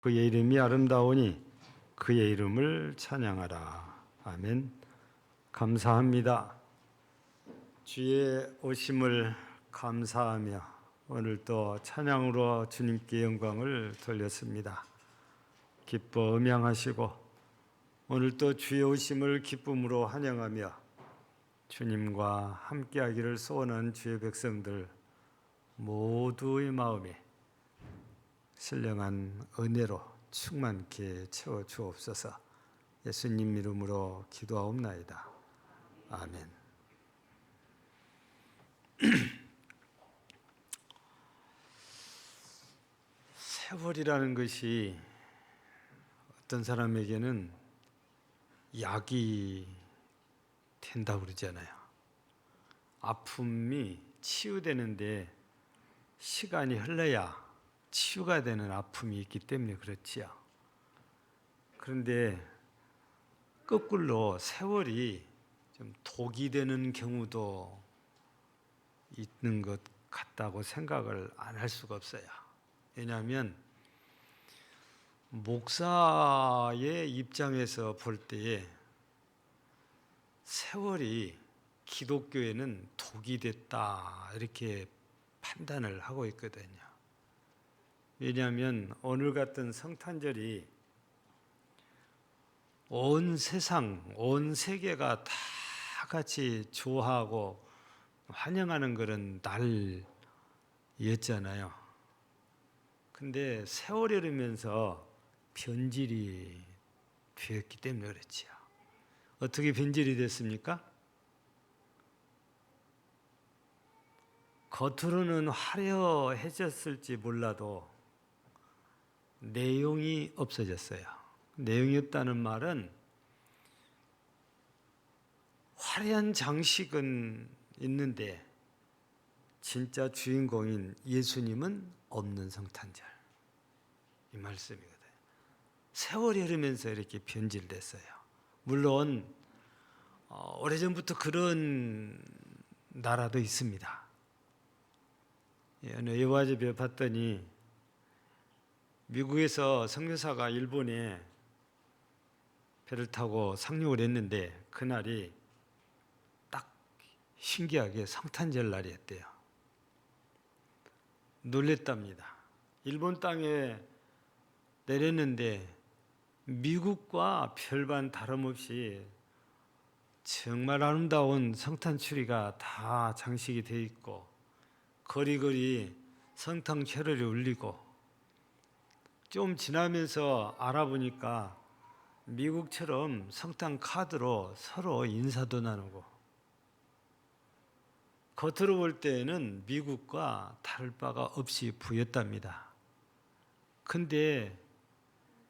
그의 이름이 아름다우니 그의 이름을 찬양하라. 아멘. 감사합니다. 주의 오심을 감사하며 오늘 또 찬양으로 주님께 영광을 돌렸습니다. 기뻐 음양하시고 오늘 또 주의 오심을 기쁨으로 환영하며 주님과 함께하기를 소원한 주의 백성들 모두의 마음에 신령한 은혜로 충만케 채워 주옵소서. 예수님 이름으로 기도하옵나이다. 아멘. 세월이라는 것이 어떤 사람에게는 약이 된다고 그러잖아요. 아픔이 치유되는데 시간이 흘러야 치유가 되는 아픔이 있기 때문에 그렇지요. 그런데 거꾸로 세월이 좀 독이 되는 경우도 있는 것 같다고 생각을 안 할 수가 없어요. 왜냐하면 목사의 입장에서 볼 때에 세월이 기독교에는 독이 됐다 이렇게 판단을 하고 있거든요. 왜냐하면 오늘 같은 성탄절이 온 세상, 온 세계가 다 같이 좋아하고 환영하는 그런 날이었잖아요. 근데 세월이 흐르면서 변질이 되었기 때문에 그렇지요. 어떻게 변질이 됐습니까? 겉으로는 화려해졌을지 몰라도 내용이 없어졌어요. 내용이 없다는 말은 화려한 장식은 있는데 진짜 주인공인 예수님은 없는 성탄절, 이 말씀이거든요. 세월이 흐르면서 이렇게 변질됐어요. 물론 오래전부터 그런 나라도 있습니다. 어느 여화집에 봤더니 미국에서 선교사가 일본에 배를 타고 상륙을 했는데 그날이 딱 신기하게 성탄절 날이었대요. 놀랬답니다. 일본 땅에 내렸는데 미국과 별반 다름없이 정말 아름다운 성탄 추리가 다 장식이 되어 있고 거리거리 성탄 캐럴이 울리고 좀 지나면서 알아보니까 미국처럼 성탄 카드로 서로 인사도 나누고 겉으로 볼 때에는 미국과 다를 바가 없이 보였답니다. 근데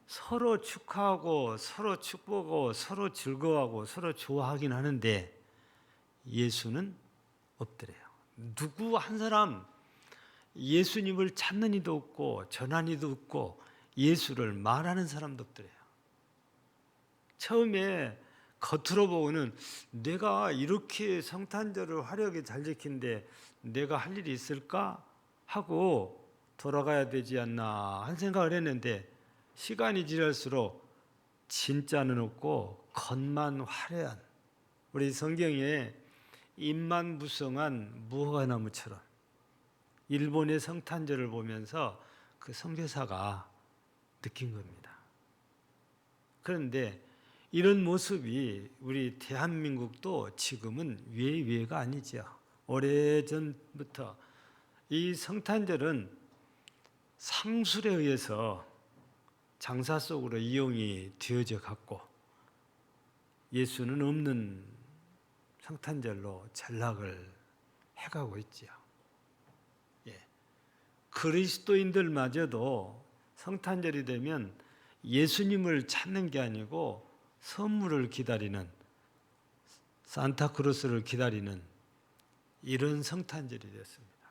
서로 축하하고 서로 축복하고 서로 즐거워하고 서로 좋아하긴 하는데 예수는 없더래요. 누구 한 사람 예수님을 찾는 이도 없고 전하는 이도 없고 예수를 말하는 사람도 없더래요. 처음에 겉으로 보고는 내가 이렇게 성탄절을 화려하게 잘 지키는데 내가 할 일이 있을까 하고 돌아가야 되지 않나 한 생각을 했는데 시간이 지날수록 진짜는 없고 겉만 화려한, 우리 성경에 잎만 무성한 무화과나무처럼 일본의 성탄절을 보면서 그 선교사가 느낀 겁니다. 그런데 이런 모습이 우리 대한민국도 지금은 예외가 아니죠. 오래전부터 이 성탄절은 상술에 의해서 장사 속으로 이용이 되어져 갔고 예수는 없는 성탄절로 전락을 해가고 있지요. 그리스도인들마저도 성탄절이 되면 예수님을 찾는 게 아니고 선물을 기다리는, 산타크로스를 기다리는 이런 성탄절이 됐습니다.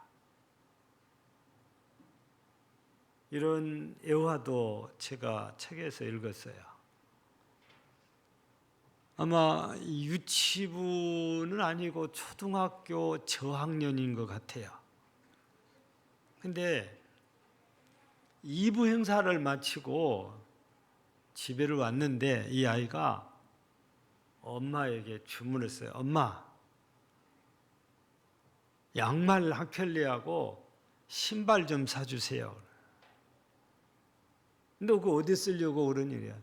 이런 애화도 제가 책에서 읽었어요. 아마 유치부는 아니고 초등학교 저학년인 것 같아요. 근데 2부 행사를 마치고 집에를 왔는데 이 아이가 엄마에게 주문했어요. 엄마, 양말 한 켤레하고 신발 좀 사주세요. 근데 그거 어디 쓰려고 그런 일이야.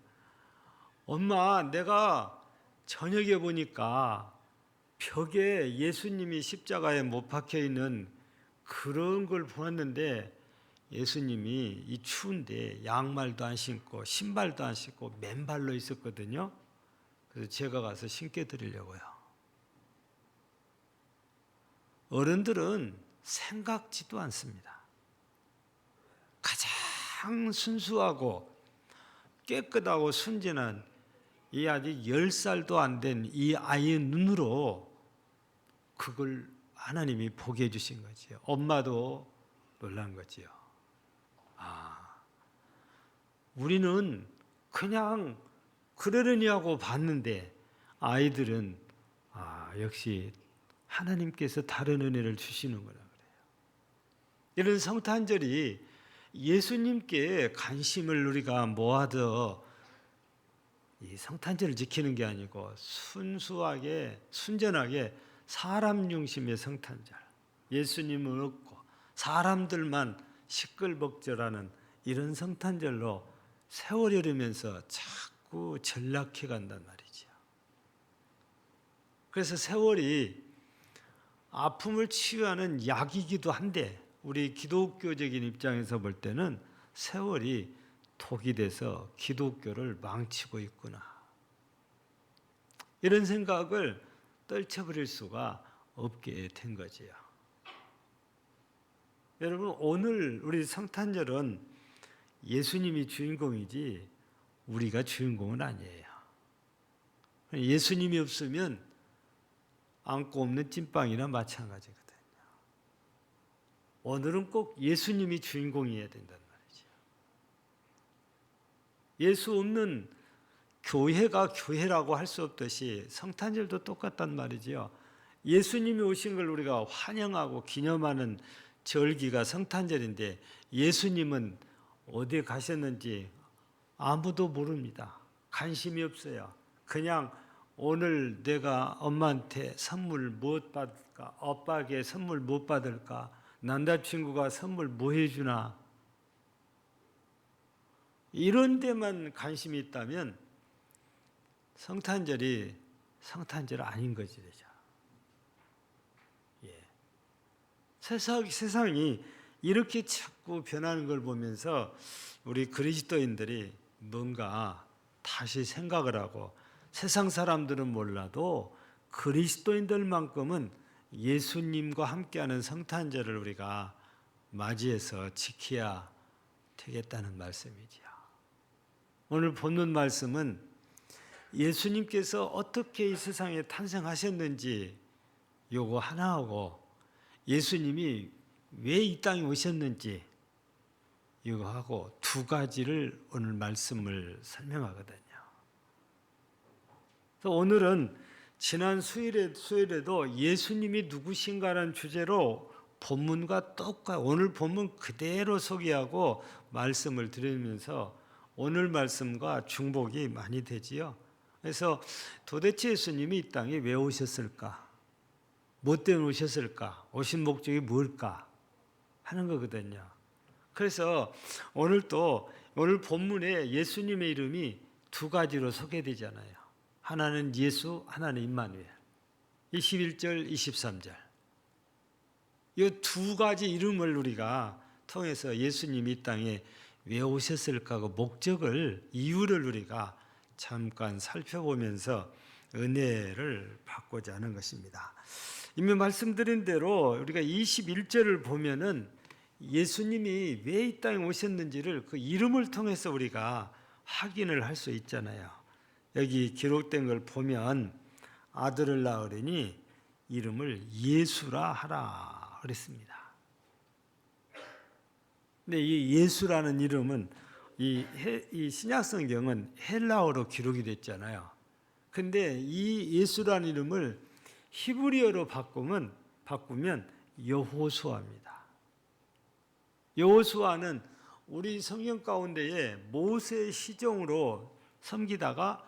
엄마, 내가 저녁에 보니까 벽에 예수님이 십자가에 못 박혀 있는 그런 걸 보았는데 예수님이 이 추운데 양말도 안 신고 신발도 안 신고 맨발로 있었거든요. 그래서 제가 가서 신게 드리려고요. 어른들은 생각지도 않습니다. 가장 순수하고 깨끗하고 순진한 이 아직 10살도 안 된 이 아이의 눈으로 그걸 하나님이 보게 해주신 거지요. 엄마도 놀란 거지요. 우리는 그냥 그러려니 하고 봤는데 아이들은 역시 하나님께서 다른 은혜를 주시는구나 그래요. 이런 성탄절이 예수님께 관심을 우리가 모아서 이 성탄절을 지키는 게 아니고 순수하게 순전하게 사람 중심의 성탄절, 예수님을 얻고 사람들만 시끌벅적하는 이런 성탄절로 세월이 흐르면서 자꾸 전락해 간단 말이죠. 그래서 세월이 아픔을 치유하는 약이기도 한데 우리 기독교적인 입장에서 볼 때는 세월이 독이 돼서 기독교를 망치고 있구나. 이런 생각을 떨쳐버릴 수가 없게 된 거지요. 여러분, 오늘 우리 성탄절은 예수님이 주인공이지 우리가 주인공은 아니에요. 예수님이 없으면 안고 없는 찐빵이나 마찬가지거든요. 오늘은 꼭 예수님이 주인공이어야 된단 말이죠. 예수 없는 교회가 교회라고 할 수 없듯이 성탄절도 똑같단 말이죠. 예수님이 오신 걸 우리가 환영하고 기념하는 절기가 성탄절인데 예수님은 어디 가셨는지 아무도 모릅니다. 관심이 없어요. 그냥 오늘 내가 엄마한테 선물 못 받을까? 오빠에게 선물 못 받을까? 남자친구가 선물 뭐 해주나? 이런 데만 관심이 있다면 성탄절이 성탄절 아닌 거지. 예. 세상이 이렇게 자꾸 변하는 걸 보면서 우리 그리스도인들이 뭔가 다시 생각을 하고 세상 사람들은 몰라도 그리스도인들만큼은 예수님과 함께하는 성탄절을 우리가 맞이해서 지켜야 되겠다는 말씀이지요. 오늘 본문 말씀은 예수님께서 어떻게 이 세상에 탄생하셨는지 요거 하나하고 예수님이 왜 이 땅에 오셨는지 이거 하고 두 가지를 오늘 말씀을 설명하거든요. 그래서 오늘은 지난 수요일에도 예수님이 누구신가라는 주제로 본문과 오늘 본문 그대로 소개하고 말씀을 드리면서 오늘 말씀과 중복이 많이 되지요. 그래서 도대체 예수님이 이 땅에 왜 오셨을까? 뭐 때문에 오셨을까? 오신 목적이 뭘까? 하는 거거든요. 그래서 오늘 본문에 예수님의 이름이 두 가지로 소개되잖아요. 하나는 예수, 하나는 임마누엘. 21절, 23절. 이 두 가지 이름을 우리가 통해서 예수님이 이 땅에 왜 오셨을까? 그 목적을, 이유를 우리가 잠깐 살펴보면서 은혜를 받고자 하는 것입니다. 이미 말씀드린 대로 우리가 21절을 보면은 예수님이 왜 이 땅에 오셨는지를 그 이름을 통해서 우리가 확인을 할 수 있잖아요. 여기 기록된 걸 보면 아들을 낳으리니 이름을 예수라 하라 그랬습니다. 근데 이 예수라는 이름은 이 신약 성경은 헬라어로 기록이 됐잖아요. 근데 이 예수라는 이름을 히브리어로 바꾸면 여호수아입니다. 여호수아는 우리 성경 가운데에 모세 시종으로 섬기다가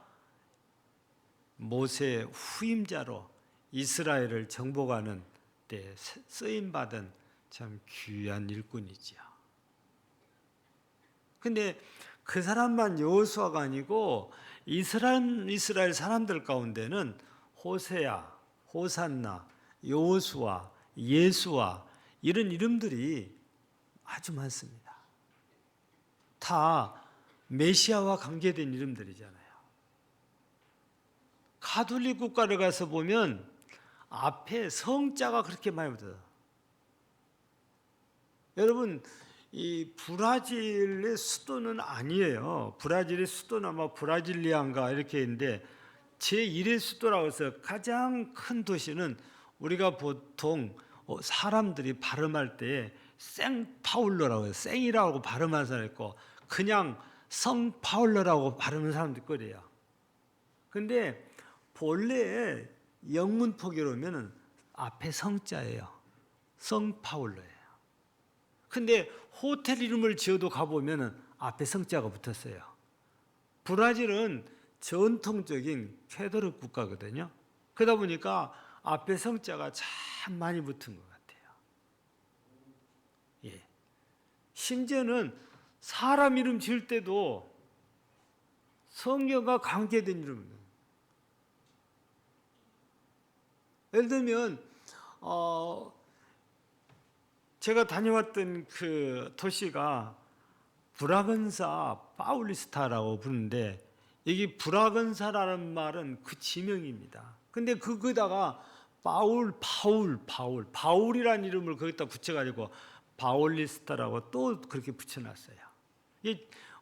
모세 후임자로 이스라엘을 정복하는 때 쓰임받은 참 귀한 일꾼이지요. 근데 그 사람만 여호수아가 아니고 이스라엘 사람들 가운데는 호세야, 호산나, 여호수아, 예수아 이런 이름들이 아주 많습니다. 다 메시아와 관계된 이름들이잖아요. 가톨릭 국가를 가서 보면 앞에 성자가 그렇게 많이 붙어요. 여러분, 이 브라질의 수도는 아니에요. 브라질의 수도는 아마 브라질리아인가 이렇게 있는데 제1의 수도라고 해서 가장 큰 도시는 우리가 보통 사람들이 발음할 때 생파울로라고 해요. 생이라고 발음하는 사람 있고 그냥 성파울로라고 발음하는 사람도 있고 그래요. 근데 본래 영문 포교로면 앞에 성자예요. 성파울로예요. 근데 호텔 이름을 지어도 가보면 앞에 성자가 붙었어요. 브라질은 전통적인 캐토릭 국가거든요. 그러다 보니까 앞에 성자가 참 많이 붙은 것 같아요. 예. 심지어는 사람 이름 지을 때도 성경과 관계된 이름입니다. 예를 들면 제가 다녀왔던 그 도시가 브라건사 파울리스타라고 부르는데 여기 브라건사라는 말은 그 지명입니다. 근데 거기다가 바울이라는 이름을 거기다 붙여가지고 바울리스타라고 또 그렇게 붙여놨어요.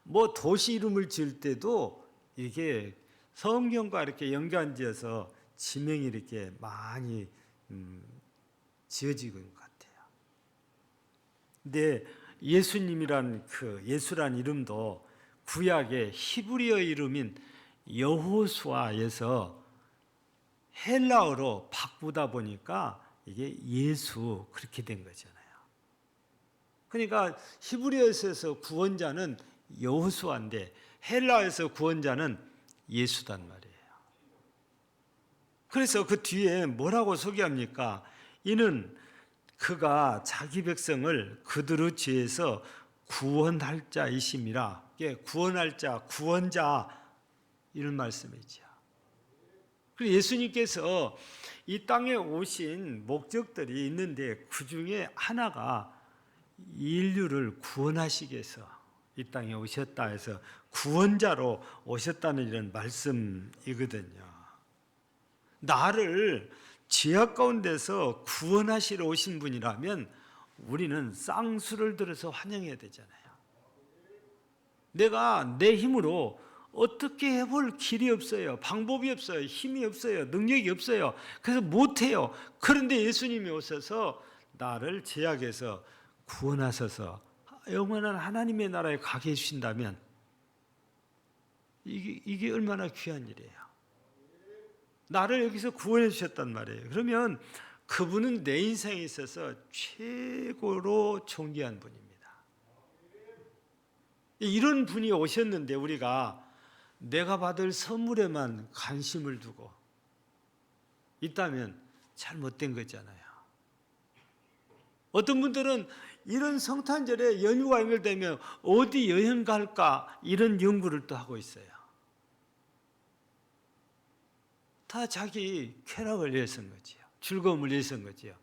뭐 도시 이름을 지을 때도 이게 성경과 이렇게 연관지어서 지명이 이렇게 많이 지어지고 있는 것 같아요. 근데 예수님이란 그 예수란 이름도 구약의 히브리어 이름인 여호수아에서 헬라어로 바꾸다 보니까 이게 예수 그렇게 된 거잖아요. 그러니까 히브리어에서 구원자는 여호수아인데 헬라어에서 구원자는 예수단 말이에요. 그래서 그 뒤에 뭐라고 소개합니까? 이는 그가 자기 백성을 그들의 죄에서 구원할 자이심이라. 구원할 자, 구원자 이런 말씀이죠. 그리고 예수님께서 이 땅에 오신 목적들이 있는데 그 중에 하나가 인류를 구원하시기 위해서 이 땅에 오셨다 해서 구원자로 오셨다는 이런 말씀이거든요. 나를 죄악 가운데서 구원하시러 오신 분이라면 우리는 쌍수를 들어서 환영해야 되잖아요. 내가 내 힘으로 어떻게 해볼 길이 없어요. 방법이 없어요. 힘이 없어요. 능력이 없어요. 그래서 못해요. 그런데 예수님이 오셔서 나를 죄악에서 구원하셔서 영원한 하나님의 나라에 가게 해주신다면 이게 얼마나 귀한 일이에요. 나를 여기서 구원해 주셨단 말이에요. 그러면 그분은 내 인생에 있어서 최고로 존귀한 분입니다. 이런 분이 오셨는데 우리가 내가 받을 선물에만 관심을 두고 있다면 잘못된 거잖아요. 어떤 분들은 이런 성탄절에 연휴가 연결되면 어디 여행 갈까 이런 연구를 또 하고 있어요. 다 자기 쾌락을 위해서인 거지요. 즐거움을 위해서인 거지요.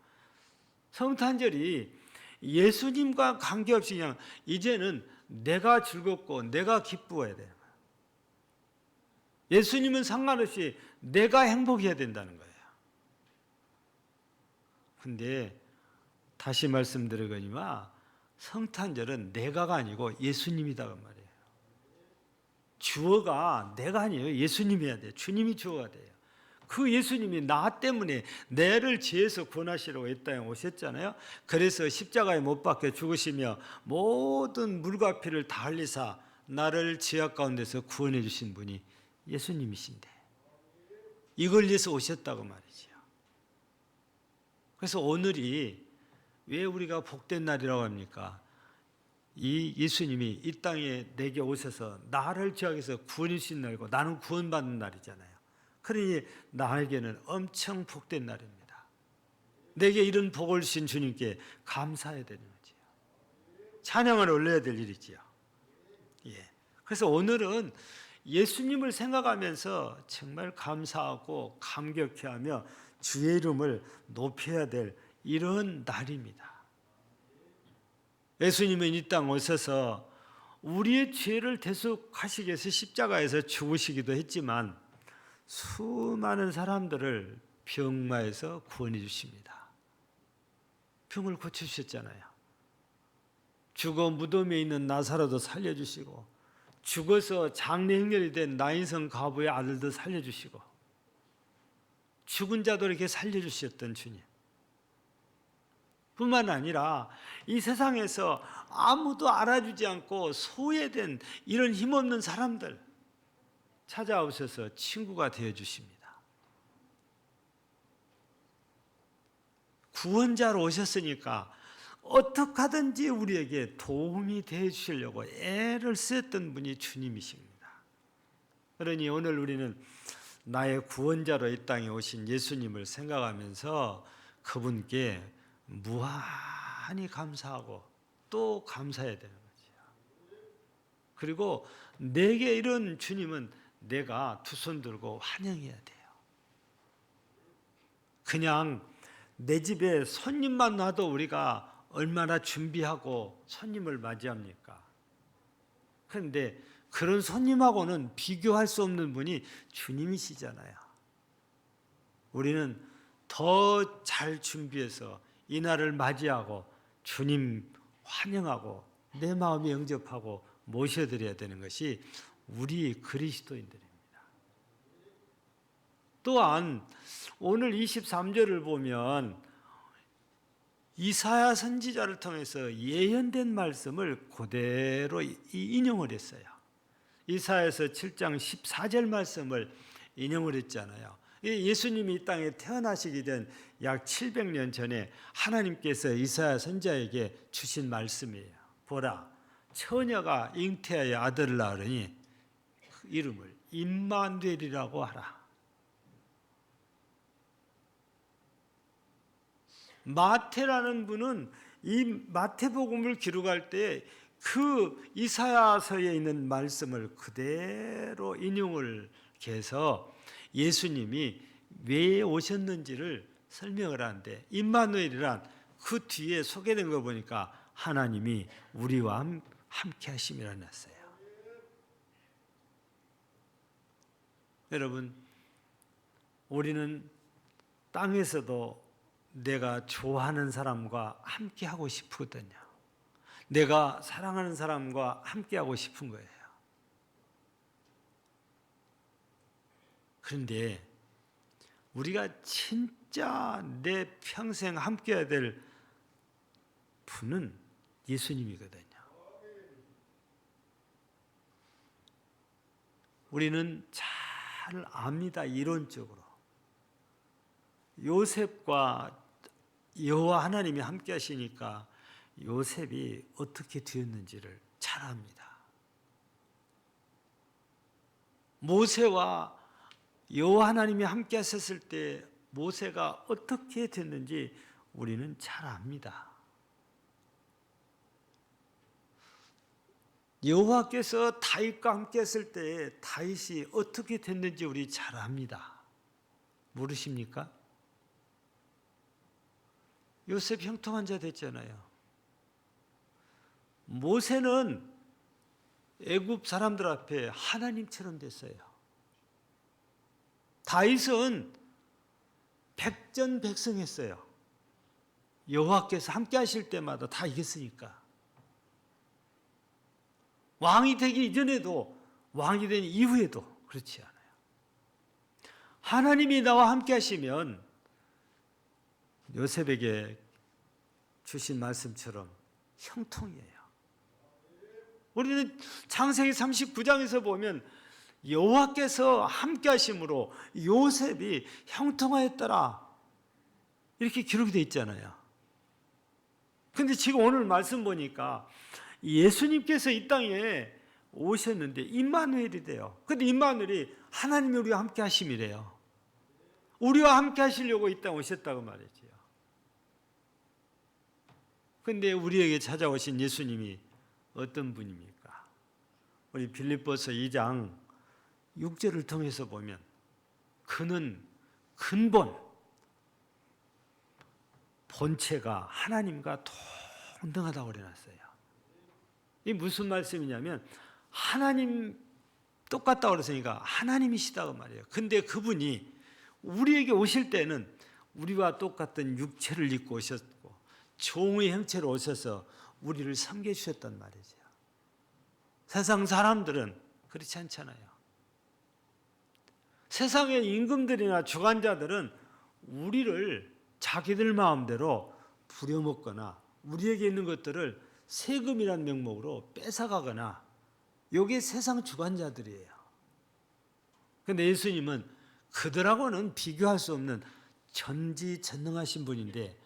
성탄절이 예수님과 관계없이 그냥 이제는 내가 즐겁고 내가 기뻐해야 돼요. 예수님은 상관없이 내가 행복해야 된다는 거예요. 근데 다시 말씀드리거니와 성탄절은 내가가 아니고 예수님이다 그 말이에요. 주어가 내가 아니에요. 예수님이어야 돼요. 주님이 주어가 돼요. 그 예수님이 나 때문에 내를 죄에서 구원하시려고 이 땅에 오셨잖아요. 그래서 십자가에 못 박혀 죽으시며 모든 물과 피를 다 흘리사 나를 죄악 가운데서 구원해 주신 분이 예수님이신데 이걸 위해서 오셨다고 말이죠. 그래서 오늘이 왜 우리가 복된 날이라고 합니까? 이 예수님이 이 땅에 내게 오셔서 나를 죄악에서 구원이신 날이고 나는 구원받는 날이잖아요. 그러니 나에게는 엄청 복된 날입니다. 내게 이런 복을 주신 주님께 감사해야 되는 거지요. 찬양을 올려야 될 일이지요. 예. 그래서 오늘은 예수님을 생각하면서 정말 감사하고 감격해하며 주의 이름을 높여야 될 이런 날입니다. 예수님은 이 땅 오셔서 우리의 죄를 대속하시기 위해서 십자가에서 죽으시기도 했지만 수많은 사람들을 병마에서 구원해 주십니다. 병을 고쳐주셨잖아요. 죽어 무덤에 있는 나사로도 살려주시고 죽어서 장례행렬이 된 나인성 과부의 아들도 살려주시고 죽은 자도 이렇게 살려주셨던 주님. 뿐만 아니라 이 세상에서 아무도 알아주지 않고 소외된 이런 힘없는 사람들 찾아오셔서 친구가 되어주십니다. 구원자로 오셨으니까 어떻게 하든지 우리에게 도움이 되어주시려고 애를 쓰셨던 분이 주님이십니다. 그러니 오늘 우리는 나의 구원자로 이 땅에 오신 예수님을 생각하면서 그분께 무한히 감사하고 또 감사해야 되는 거죠. 그리고 내게 이런 주님은 내가 두 손 들고 환영해야 돼요. 그냥 내 집에 손님만 놔도 우리가 얼마나 준비하고 손님을 맞이합니까? 그런데 그런 손님하고는 비교할 수 없는 분이 주님이시잖아요. 우리는 더 잘 준비해서 이 날을 맞이하고 주님 환영하고 내 마음에 영접하고 모셔드려야 되는 것이 우리 그리스도인들입니다. 또한 오늘 23절을 보면 이사야 선지자를 통해서 예언된 말씀을 그대로 인용을 했어요. 이사야서 7장 14절 말씀을 인용을 했잖아요. 예수님이 이 땅에 태어나시기 전 약 700년 전에 하나님께서 이사야 선지자에게 주신 말씀이에요. 보라, 처녀가 잉태하여 아들을 낳으니 그 이름을 임마누엘이라고 하라. 마태라는 분은 이 마태복음을 기록할 때 그 이사야서에 있는 말씀을 그대로 인용을 해서 예수님이 왜 오셨는지를 설명을 하는데 임마누엘이란 그 뒤에 소개된 거 보니까 하나님이 우리와 함께 하심이라 났어요. 여러분, 우리는 땅에서도 내가 좋아하는 사람과 함께 하고 싶거든요. 내가 사랑하는 사람과 함께 하고 싶은 거예요. 그런데 우리가 진짜 내 평생 함께 해야 될 분은 예수님이거든요. 우리는 잘 압니다. 이론적으로. 요셉과 여호와 하나님이 함께 하시니까 요셉이 어떻게 되었는지를 잘 압니다. 모세와 여호와 하나님이 함께 하셨을 때 모세가 어떻게 됐는지 우리는 잘 압니다. 여호와께서 다윗과 함께 했을 때 다윗이 어떻게 됐는지 우리 잘 압니다. 모르십니까? 요셉 형통한 자 됐잖아요. 모세는 애굽 사람들 앞에 하나님처럼 됐어요. 다윗은 백전백승했어요. 여호와께서 함께 하실 때마다 다 이겼으니까. 왕이 되기 이전에도 왕이 된 이후에도 그렇지 않아요. 하나님이 나와 함께 하시면 요셉에게 주신 말씀처럼 형통이에요. 우리는 창세기 39장에서 보면 여호와께서 함께 하심으로 요셉이 형통하였더라 이렇게 기록이 되어 있잖아요. 그런데 지금 오늘 말씀 보니까 예수님께서 이 땅에 오셨는데 임마누엘이 돼요. 근데 임마누엘이 하나님이 우리와 함께 하심이래요. 우리와 함께 하시려고 이 땅에 오셨다고 말이지요. 근데 우리에게 찾아오신 예수님이 어떤 분입니까? 우리 빌립보서 2장 6절을 통해서 보면 그는 근본, 본체가 하나님과 동등하다고 그래놨어요. 이게 무슨 말씀이냐면 하나님 똑같다고 그랬으니까 하나님이시다고 말이에요. 근데 그분이 우리에게 오실 때는 우리와 똑같은 육체를 입고 오셨고 종의 형체로 오셔서 우리를 섬겨주셨단 말이죠. 세상 사람들은 그렇지 않잖아요. 세상의 임금들이나 주관자들은 우리를 자기들 마음대로 부려먹거나 우리에게 있는 것들을 세금이라는 명목으로 뺏어가거나 이게 세상 주관자들이에요. 그런데 예수님은 그들하고는 비교할 수 없는 전지전능하신 분인데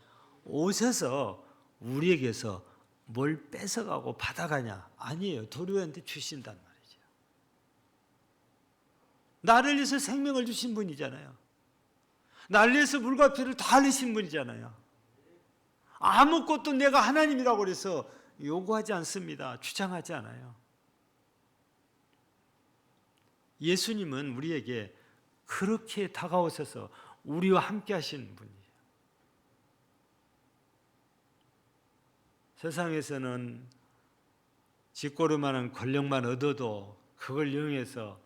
오셔서 우리에게서 뭘 뺏어가고 받아가냐? 아니에요. 도리어한테 주신단 말이죠. 나를 위해서 생명을 주신 분이잖아요. 나를 위해서 물과 피를 다 흘리신 분이잖아요. 아무것도 내가 하나님이라고 그래서 요구하지 않습니다. 주장하지 않아요. 예수님은 우리에게 그렇게 다가오셔서 우리와 함께 하시는 분이에요. 세상에서는 짓고름하는 권력만 얻어도 그걸 이용해서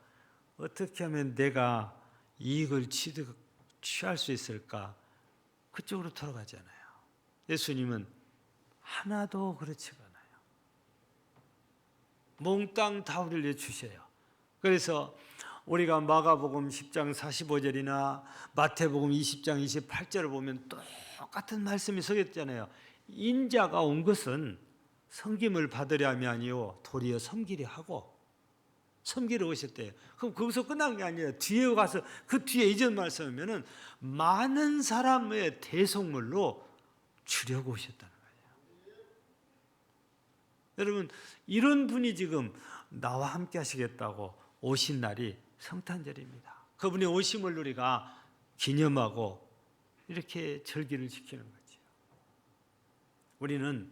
어떻게 하면 내가 이익을 취할 수 있을까? 그쪽으로 돌아가잖아요. 예수님은 하나도 그렇지가 않아요. 몽땅 다 우리를 주셔요. 그래서 우리가 마가복음 10장 45절이나 마태복음 20장 28절을 보면 똑같은 말씀이 써있잖아요. 인자가 온 것은 섬김을 받으려 함이 아니요 도리어 섬기려 하고 섬기러 오셨대요. 그럼 거기서 끝난 게 아니에요. 뒤에 가서 그 뒤에 이전 말씀하면은 많은 사람의 대속물로 주려고 오셨다는 거예요. 여러분 이런 분이 지금 나와 함께 하시겠다고 오신 날이 성탄절입니다. 그분의 오심을 우리가 기념하고 이렇게 절기를 지키는 거죠. 우리는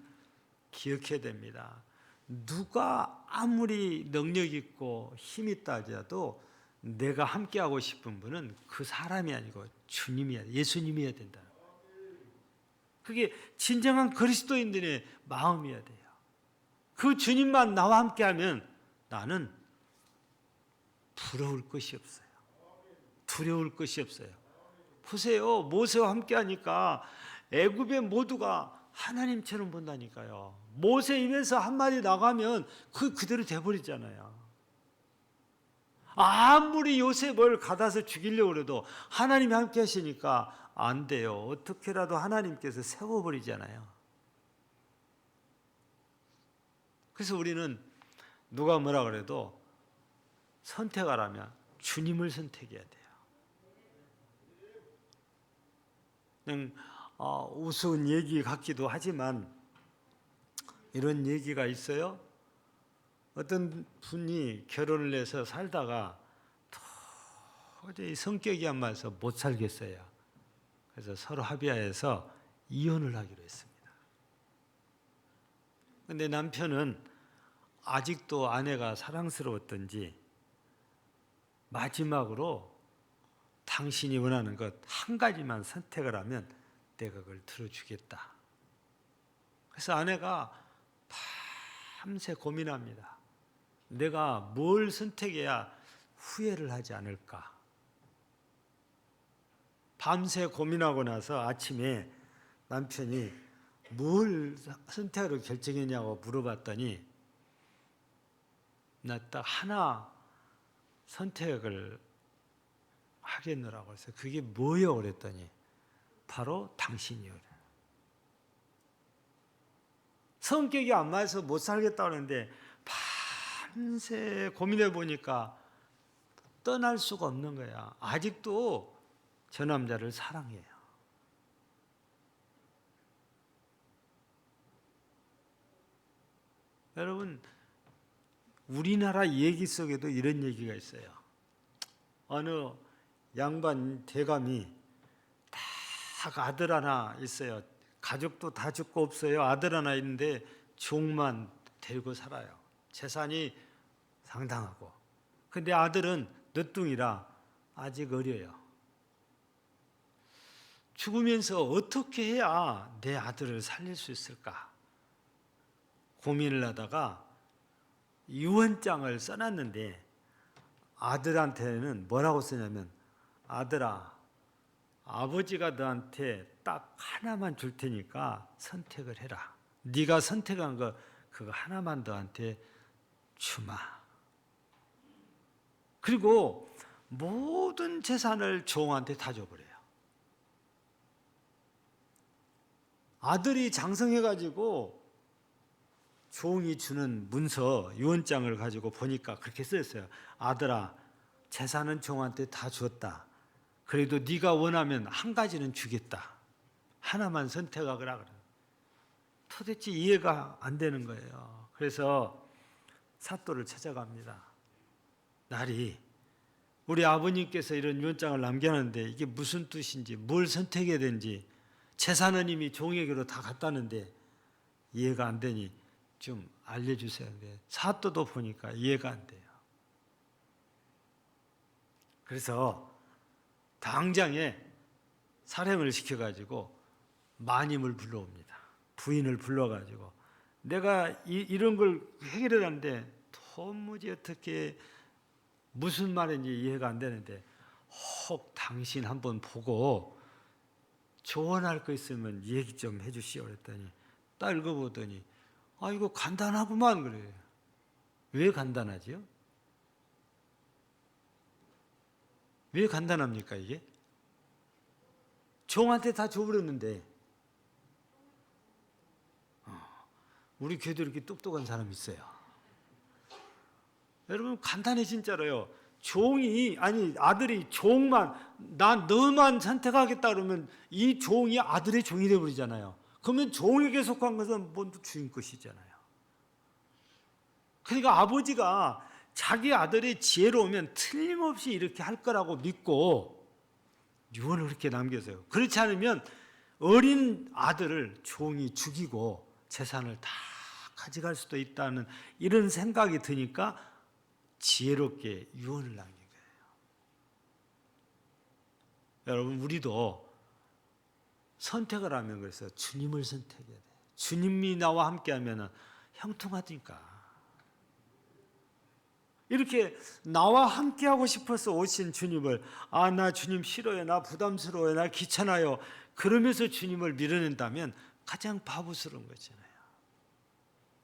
기억해야 됩니다. 누가 아무리 능력 있고 힘 있다 하더라도 내가 함께하고 싶은 분은 그 사람이 아니고 주님이야, 예수님이어야 된다. 그게 진정한 그리스도인들의 마음이어야 돼요. 그 주님만 나와 함께하면 나는 부러울 것이 없어요. 두려울 것이 없어요. 보세요. 모세와 함께하니까 애굽의 모두가 하나님처럼 본다니까요. 모세 입에서 한마디 나가면 그대로 돼버리잖아요. 아무리 요셉을 가다서 죽이려고 해도 하나님이 함께 하시니까 안 돼요. 어떻게라도 하나님께서 세워버리잖아요. 그래서 우리는 누가 뭐라 그래도 선택하라면 주님을 선택해야 돼요. 그냥 우스운 얘기 같기도 하지만 이런 얘기가 있어요. 어떤 분이 결혼을 해서 살다가 도저히 성격이 안 맞아서 못 살겠어요. 그래서 서로 합의하여서 이혼을 하기로 했습니다. 그런데 남편은 아직도 아내가 사랑스러웠던지 마지막으로 당신이 원하는 것 한 가지만 선택을 하면 내가 그걸 들어주겠다. 그래서 아내가 밤새 고민합니다. 내가 뭘 선택해야 후회를 하지 않을까. 밤새 고민하고 나서 아침에 남편이 뭘 선택으로 결정했냐고 물어봤더니 나 딱 하나 선택을 하겠노라고 해서 그게 뭐요? 그랬더니 바로 당신이요. 성격이 안 맞아서 못 살겠다고 하는데 밤새 고민해 보니까 떠날 수가 없는 거야. 아직도 저 남자를 사랑해요. 여러분, 우리나라 얘기 속에도 이런 얘기가 있어요. 어느 양반 대감이 딱 아들 하나 있어요. 가족도 다 죽고 없어요. 아들 하나 있는데 종만 데리고 살아요. 재산이 상당하고. 근데 아들은 늦둥이라 아직 어려요. 죽으면서 어떻게 해야 내 아들을 살릴 수 있을까 고민을 하다가 유언장을 써놨는데 아들한테는 뭐라고 쓰냐면, 아들아, 아버지가 너한테 딱 하나만 줄 테니까 선택을 해라. 네가 선택한 거 그거 하나만 너한테 주마. 그리고 모든 재산을 종한테 다 줘버려요. 아들이 장성해가지고 종이 주는 문서 유언장을 가지고 보니까 그렇게 쓰였어요. 아들아, 재산은 종한테 다 줬다. 그래도 네가 원하면 한 가지는 주겠다. 하나만 선택하거라. 도대체 이해가 안 되는 거예요. 그래서 사또를 찾아갑니다. 날이 우리 아버님께서 이런 유언장을 남겨놨는데 이게 무슨 뜻인지, 뭘 선택해야 되는지, 재산은 이미 종에게로 다 갔다는데 이해가 안 되니 좀 알려주세요. 사또도 보니까 이해가 안 돼요. 그래서 당장에 살행을 시켜가지고 마님을 불러옵니다. 부인을 불러가지고 내가 이런 걸 해결해놨는데 도무지 어떻게 무슨 말인지 이해가 안 되는데 혹 당신 한번 보고 조언할 거 있으면 얘기 좀 해주시오 그랬더니 딱 읽어보더니 아 이거 간단하구만 그래요. 왜 간단하지요? 왜 간단합니까 이게? 종한테 다 줘버렸는데 우리 교회도 이렇게 똑똑한 사람이 있어요. 여러분 간단해 진짜로요. 종이 아들이 종만 난 너만 선택하겠다 그러면 이 종이 아들의 종이 되어버리잖아요. 그러면 종에게 속한 것은 모두 주인 것이잖아요. 그러니까 아버지가 자기 아들이 지혜로우면 틀림없이 이렇게 할 거라고 믿고 유언을 그렇게 남겼어요. 그렇지 않으면 어린 아들을 종이 죽이고 재산을 다 가져갈 수도 있다는 이런 생각이 드니까 지혜롭게 유언을 남긴 거예요. 여러분 우리도 선택을 하면 그래서 주님을 선택해야 돼요. 주님이 나와 함께하면 형통하니까. 이렇게 나와 함께하고 싶어서 오신 주님을 나 주님 싫어요, 나 부담스러워요, 나 귀찮아요 그러면서 주님을 밀어낸다면 가장 바보스러운 거잖아요.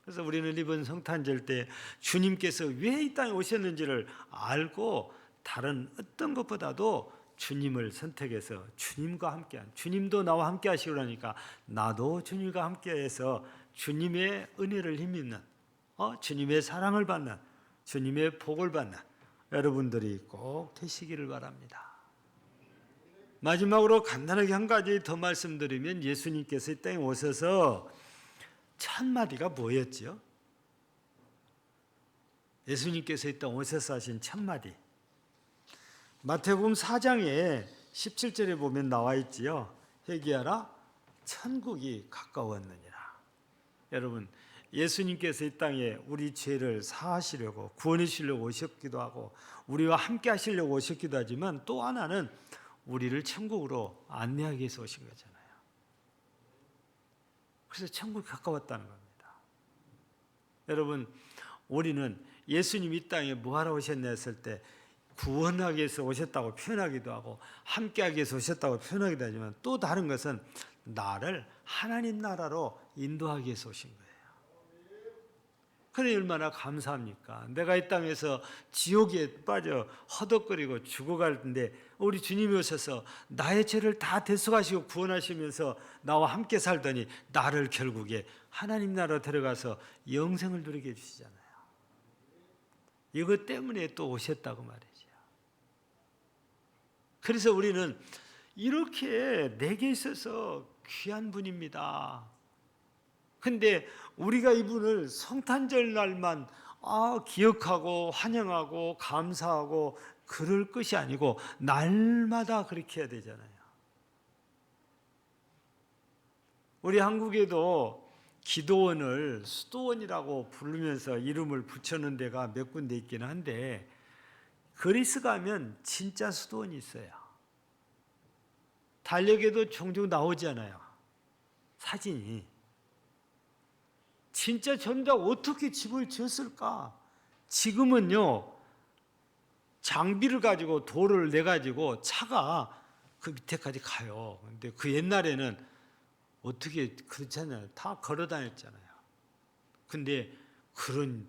그래서 우리는 이번 성탄절 때 주님께서 왜 이 땅에 오셨는지를 알고 다른 어떤 것보다도 주님을 선택해서 주님과 함께한, 주님도 나와 함께 하시오라니까 나도 주님과 함께해서 주님의 은혜를 힘입는 주님의 사랑을 받는 주님의 복을 받는 여러분들이 꼭 되시기를 바랍니다. 마지막으로 간단하게 한 가지 더 말씀드리면 예수님께서 이 땅에 오셔서 첫 마디가 뭐였죠? 예수님께서 이 땅에 오셔서 하신 첫 마디 마태복음 4장에 17절에 보면 나와 있지요. 회개하라 천국이 가까웠느니라. 여러분 예수님께서 이 땅에 우리 죄를 사하시려고 구원해 주시려고 오셨기도 하고 우리와 함께 하시려고 오셨기도 하지만 또 하나는 우리를 천국으로 안내하기 위해서 오신 거잖아요. 그래서 천국이 가까웠다는 겁니다. 여러분 우리는 예수님 이 땅에 뭐하러 오셨냐 했을 때 구원하기 위해서 오셨다고 표현하기도 하고 함께하기 위해서 오셨다고 표현하기도 하지만 또 다른 것은 나를 하나님 나라로 인도하기 위해서 오신 거예요. 그래 얼마나 감사합니까? 내가 이 땅에서 지옥에 빠져 허덕거리고 죽어갈 텐데 우리 주님이 오셔서 나의 죄를 다 대속하시고 구원하시면서 나와 함께 살더니 나를 결국에 하나님 나라로 데려가서 영생을 누리게 해주시잖아요. 이것 때문에 또 오셨다고 말이죠. 그래서 우리는 이렇게 내게 있어서 귀한 분입니다. 근데 우리가 이분을 성탄절 날만 기억하고 환영하고 감사하고 그럴 것이 아니고 날마다 그렇게 해야 되잖아요. 우리 한국에도 기도원을 수도원이라고 부르면서 이름을 붙여놓은 데가 몇 군데 있기는 한데, 그리스 가면 진짜 수도원이 있어요. 달력에도 종종 나오잖아요, 사진이. 진짜 전다 어떻게 집을 지었을까? 지금은요, 장비를 가지고 돌을 내 가지고 차가 그 밑에까지 가요. 근데 그 옛날에는 어떻게 그렇잖아요. 다 걸어 다녔잖아요. 근데 그런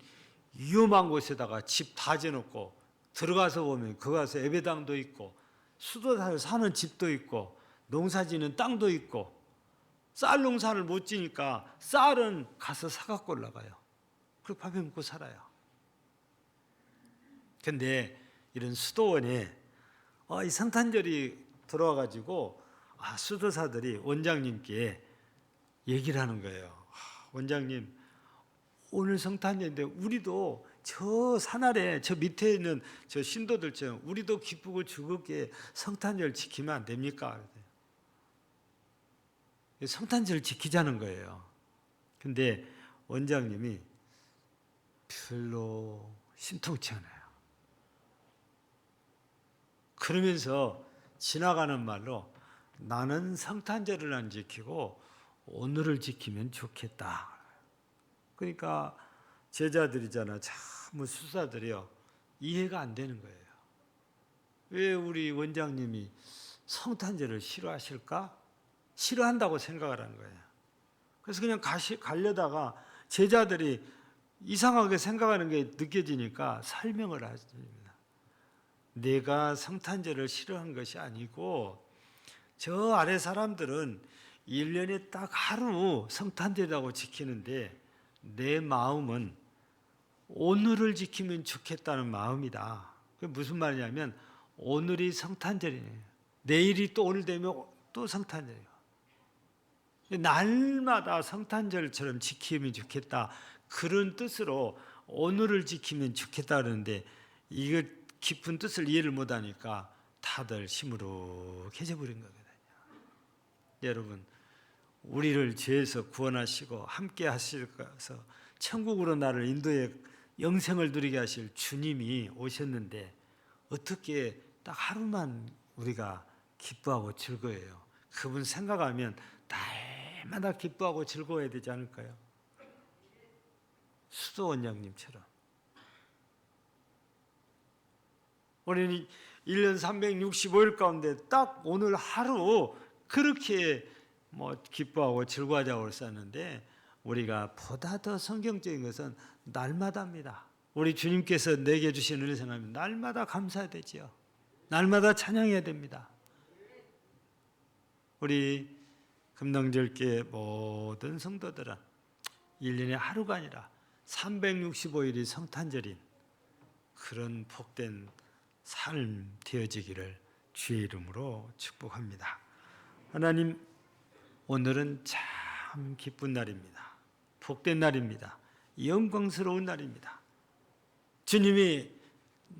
위험한 곳에다가 집 다 지어놓고 들어가서 보면 그 가서 예배당도 있고 수도사를 사는 집도 있고 농사지는 땅도 있고, 쌀 농사를 못 지니까 쌀은 가서 사갖고 올라가요. 그리고 밥 먹고 살아요. 근데 이런 수도원에 이 성탄절이 들어와가지고 수도사들이 원장님께 얘기를 하는 거예요. 원장님, 오늘 성탄절인데 우리도 저 산 아래 저 밑에 있는 저 신도들처럼 우리도 기쁘고 즐겁게 성탄절 지키면 안 됩니까? 성탄절 지키자는 거예요. 근데 원장님이 별로 심통치 않아요. 그러면서 지나가는 말로 나는 성탄절을 안 지키고 오늘을 지키면 좋겠다. 그러니까 제자들이잖아, 참 수사들이요, 이해가 안 되는 거예요. 왜 우리 원장님이 성탄절을 싫어하실까? 싫어한다고 생각을 하는 거예요. 그래서 그냥 가려다가 제자들이 이상하게 생각하는 게 느껴지니까 설명을 하십니다. 내가 성탄절을 싫어한 것이 아니고 저 아래 사람들은 1년에 딱 하루 성탄절이라고 지키는데 내 마음은 오늘을 지키면 좋겠다는 마음이다. 그게 무슨 말이냐면 오늘이 성탄절이에요. 내일이 또 오늘 되면 또 성탄절이에요. 날마다 성탄절처럼 지키면 좋겠다, 그런 뜻으로 오늘을 지키면 좋겠다 그러는데, 이거 깊은 뜻을 이해를 못하니까 다들 시무룩해져 버린 거거든요. 여러분, 우리를 죄에서 구원하시고 함께 하실까서 천국으로 나를 인도해 영생을 누리게 하실 주님이 오셨는데 어떻게 딱 하루만 우리가 기뻐하고 즐거워해요? 그분 생각하면 날마다 기뻐하고 즐거워야 되지 않을까요? 수도 원장님처럼. 우리는 1년 365일 가운데 딱 오늘 하루 그렇게 기뻐하고 즐거워하자고 썼는데, 우리가 보다 더 성경적인 것은 날마다입니다. 우리 주님께서 내게 주신 은혜 생각하면 날마다 감사해야 되지요. 날마다 찬양해야 됩니다. 우리 금능절교회 모든 성도들은 1년에 하루가 아니라 365일이 성탄절인 그런 복된 삶 되어지기를 주의 이름으로 축복합니다. 하나님, 오늘은 참 기쁜 날입니다. 복된 날입니다. 영광스러운 날입니다. 주님이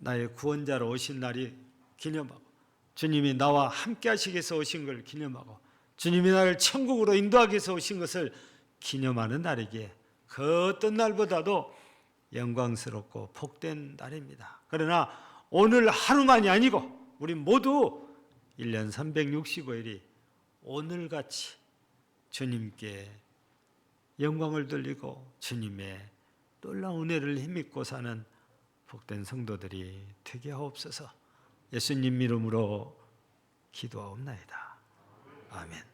나의 구원자로 오신 날이 기념하고, 주님이 나와 함께 하시기 위해서 오신 걸 기념하고, 주님이 나를 천국으로 인도하기 위해서 오신 것을 기념하는 날이기에 그 어떤 날보다도 영광스럽고 복된 날입니다. 그러나 오늘 하루만이 아니고 우리 모두 1년 365일이 오늘같이 주님께 영광을 돌리고 주님의 놀라운 은혜를 힘입고 사는 복된 성도들이 되게 하옵소서. 예수님 이름으로 기도하옵나이다. 아멘.